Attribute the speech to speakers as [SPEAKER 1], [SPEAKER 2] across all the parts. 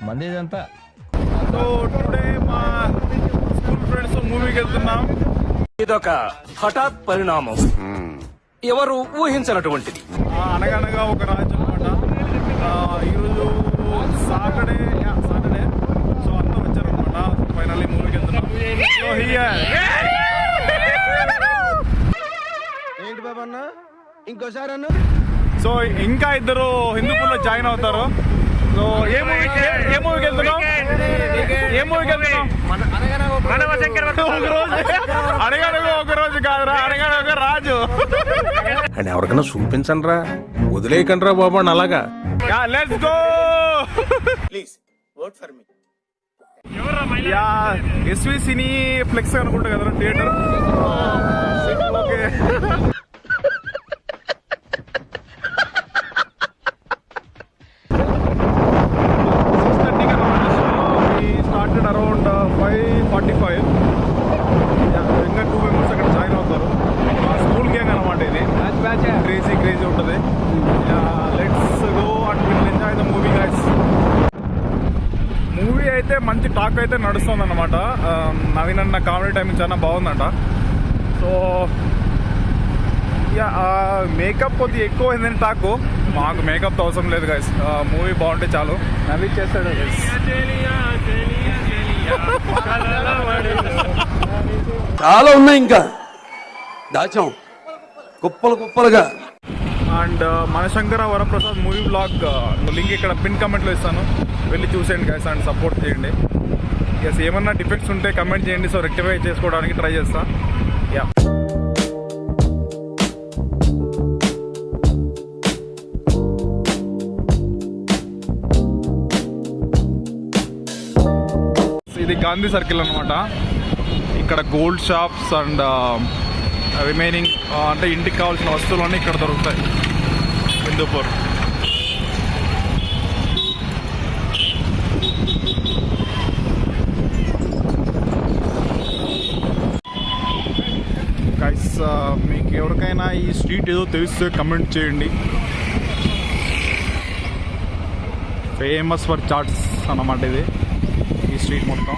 [SPEAKER 1] మంది ఇదంతా.
[SPEAKER 2] So today మా స్కూల్ ఫ్రెండ్స్ మూవీకి వెళ్తున్నాం.
[SPEAKER 3] ఇదొక హఠాత్ పరిణామం, ఎవరు ఊహించినటువంటిది.
[SPEAKER 2] అనగనగా ఒక రాజు అనమాట. ఈరోజు సాటర్డే సో అందరూ వచ్చారనమాట. ఫైనల్లీ మూవీకి వెళ్తున్నాం.
[SPEAKER 4] ఏంటి బాబా అన్న ఇంకోసారి అన్న.
[SPEAKER 2] సో ఇంకా ఇద్దరు హిందూపూర్లో జాయిన్ అవుతారు. సో ఏ మూవీకి వెళ్తున్నాం? అడగడగా ఒక రోజు కాదురా, అడగడ ఒక రాజు.
[SPEAKER 5] అండ్ ఎవరికైనా చూపించండి రా, వదిలేయకండి రా బాబా అలాగా.
[SPEAKER 2] Let's go.
[SPEAKER 4] Please vote for me.
[SPEAKER 2] SV cineplex అనుకుంటా కదా థియేటర్. ఓకే. Started around 5:45. ఇంకా 2 మెంబర్స్ అక్కడ జాయిన్ అవుతారు. స్కూల్ గ్యాంగ్ అనమాట ఇది. క్రేజీ ఉంటుంది. Let's go and will enjoy the movie guys. Movie అయితే మంచి టాక్ అయితే నడుస్తుంది అనమాట. నవీన్ అన్న కామెడీ టైమింగ్ చాలా బాగుందంట. సో మేకప్ కొద్దిగా ఎక్కువ అయిందని టాక్. మాకు మేకప్ అవసరం లేదు గైస్, మూవీ బాగుంటే చాలు. నవీన్ చేస్తాడు.
[SPEAKER 6] చాలా ఉన్నాయి ఇంకా దాచాం కుప్పలుగా.
[SPEAKER 2] And Manashankara Varaprasad movie blog link ఇక్కడ పిన్ కమెంట్లో ఇస్తాను, వెళ్ళి చూసేయండి గైస్ అండ్ సపోర్ట్ చేయండి. ఎస్ ఏమన్నా డిఫెక్ట్స్ ఉంటే కమెంట్ చేయండి, సో రెక్టిఫై చేసుకోవడానికి ట్రై చేస్తా. యా ఇది గాంధీ సర్కిల్ అనమాట. ఇక్కడ గోల్డ్ షాప్స్ అండ్ రిమైనింగ్ అంటే ఇంటికి కావాల్సిన వస్తువులన్నీ ఇక్కడ దొరుకుతాయి హిందూపూర్. గైస్ మీకు ఎవరికైనా ఈ స్ట్రీట్ ఏదో తెలిస్తే కమెంట్ చేయండి. ఫేమస్ ఫర్ చాట్స్ అన్నమాట ఇది, ఈ స్ట్రీట్ మొత్తం.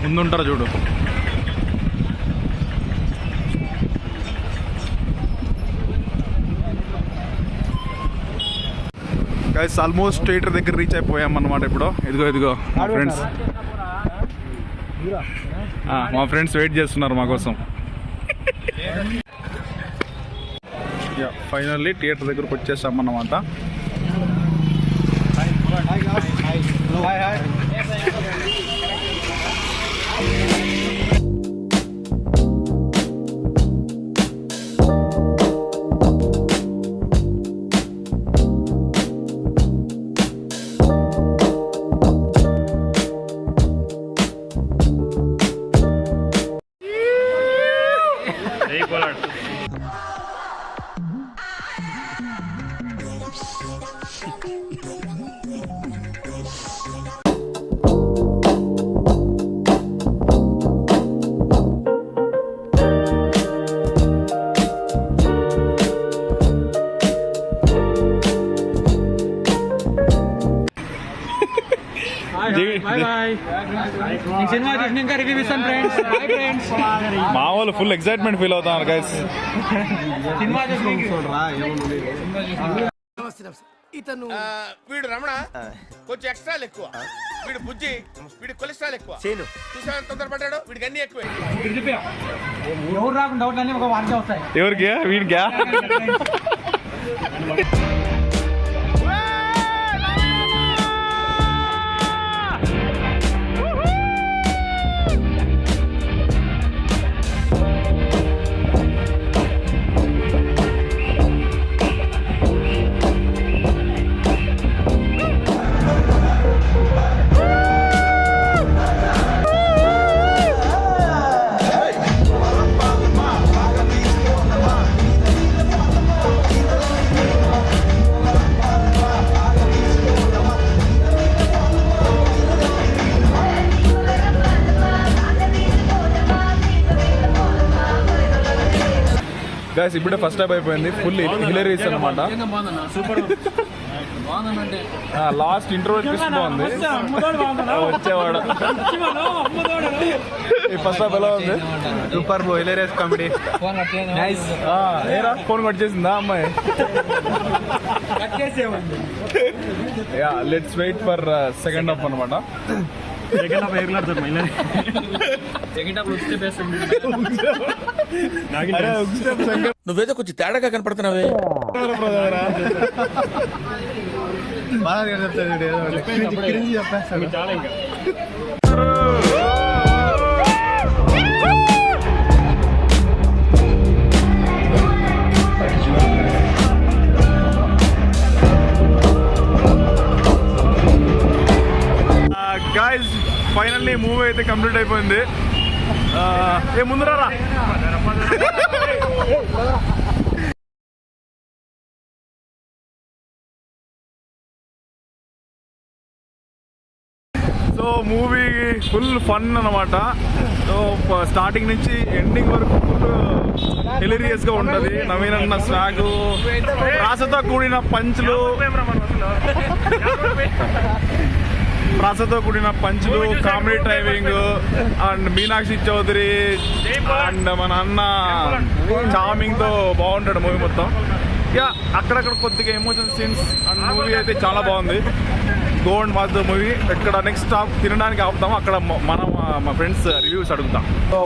[SPEAKER 2] ముందుంటారు చూడు. గైస్ ఆల్మోస్ట్ థియేటర్ దగ్గర రీచ్ అయిపోయాం అన్నమాట. ఇప్పుడు ఇదిగో మా ఫ్రెండ్స్ వెయిట్ చేస్తున్నారు మా కోసం. ఫైనల్లీ థియేటర్ దగ్గరకు వచ్చేసాం అన్నమాట. మా వాళ్ళు ఫుల్ ఎక్సైట్మెంట్ ఫీల్ అవుతున్నారు గైస్.
[SPEAKER 4] ఇతను వీడు రమణ కొంచెం ఎక్స్ట్రా ఎక్కువ, వీడు బుజ్జి, వీడి కొలెస్ట్రాల్ ఎక్కువ. చూసా తొందరపడ్డాడు, వీడికి అన్ని ఎక్కువ.
[SPEAKER 2] ఎవరికి వీడికా? గైస్ ఇప్పుడే ఫస్ట్ హాఫ్ అయిపోయింది, ఫుల్ హిలరీస్ అనమాట. లాస్ట్ ఇంట్రో ట్విస్ట్ బాగుంది, వచ్చేవాడు. ఫస్ట్ హాఫ్ ఎలా ఉంది?
[SPEAKER 5] Super bro, hilarious comedy.
[SPEAKER 2] ఏరా ఫోన్ కట్ చేసిందా అమ్మాయి? Yeah let's wait for second half అనమాట.
[SPEAKER 4] నువ్వేదో కొంచెం తేడాగా కనపడుతున్నావే.
[SPEAKER 2] గాయస్ ఫైనల్లీ మూవీ అయితే కంప్లీట్ అయిపోయింది. ఏ ముందురా. సో మూవీ ఫుల్ ఫన్ అనమాట. సో స్టార్టింగ్ నుంచి ఎండింగ్ వరకు ఫుల్ హిలేరియస్ గా ఉంటది. నవీన్ అన్న స్వాగ్, రాసతో కూడిన పంచులు, comedy driving and Meenakshi Chaudhary and మన అన్న చార్మింగ్ తో బాగుంటాడు మూవీ మొత్తం. యా అక్కడక్కడ కొద్దిగా ఎమోషన్ సీన్స్ అండ్ మూవీ అయితే చాలా బాగుంది. Go and watch the movie. ఇక్కడ నెక్స్ట్ స్టాప్ తినడానికి ఆపుతాము, అక్కడ మనం మా ఫ్రెండ్స్ రివ్యూస్ అడుగుతాం. సో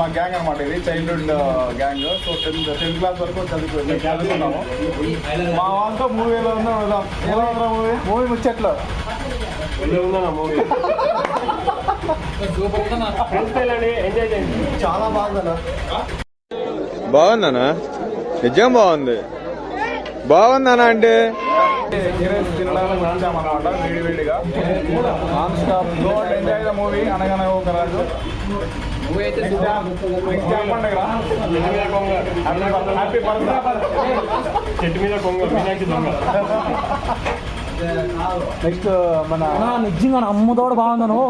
[SPEAKER 2] మా గ్యాంగ్ అనమాట, ఇది childhood gang. So 10th class వరకు చదువుకున్నాము. మా వాళ్ళతో మూవీ ఎలా ఉందో వెళ్దాం. ఎలా ఉందా మూవీ ముచ్చట్లో? చాలా బాగుందన్నా.
[SPEAKER 5] బాగుందనా? నిజం బాగుంది. బాగుందనా అంటే
[SPEAKER 2] తినడానికి వచ్చామన్నమాట, వేడివేడిగా non stop. Go and enjoy the movie. అనగానే ఒక రాజు హ్యాపీ బర్త్డే. చెట్టు మీద కొంగ మీనాక్షి దొంగ. నెక్స్ట్ మన
[SPEAKER 1] నిజంగా అమ్మతోడు బాగుందను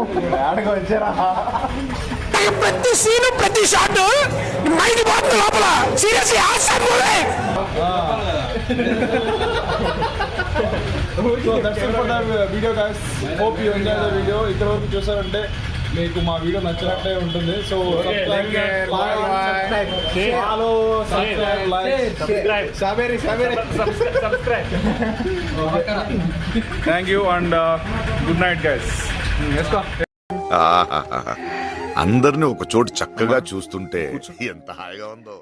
[SPEAKER 2] ఆడకి వచ్చారా?
[SPEAKER 3] ప్రతి సీను ప్రతి షాట్ మైండ్ పోతుంది లోపల. Seriously awesome movie.
[SPEAKER 2] So that's it for the video guys. Hope you enjoy the video. ఇక్కడ వరకు చూసారంటే మీకు మా వీడియో నచ్చినట్టే ఉంటుంది. So thank you and good night guys.
[SPEAKER 7] అందరిని ఒక చోటు చక్కగా చూస్తుంటే ఎంత హాయిగా ఉందో.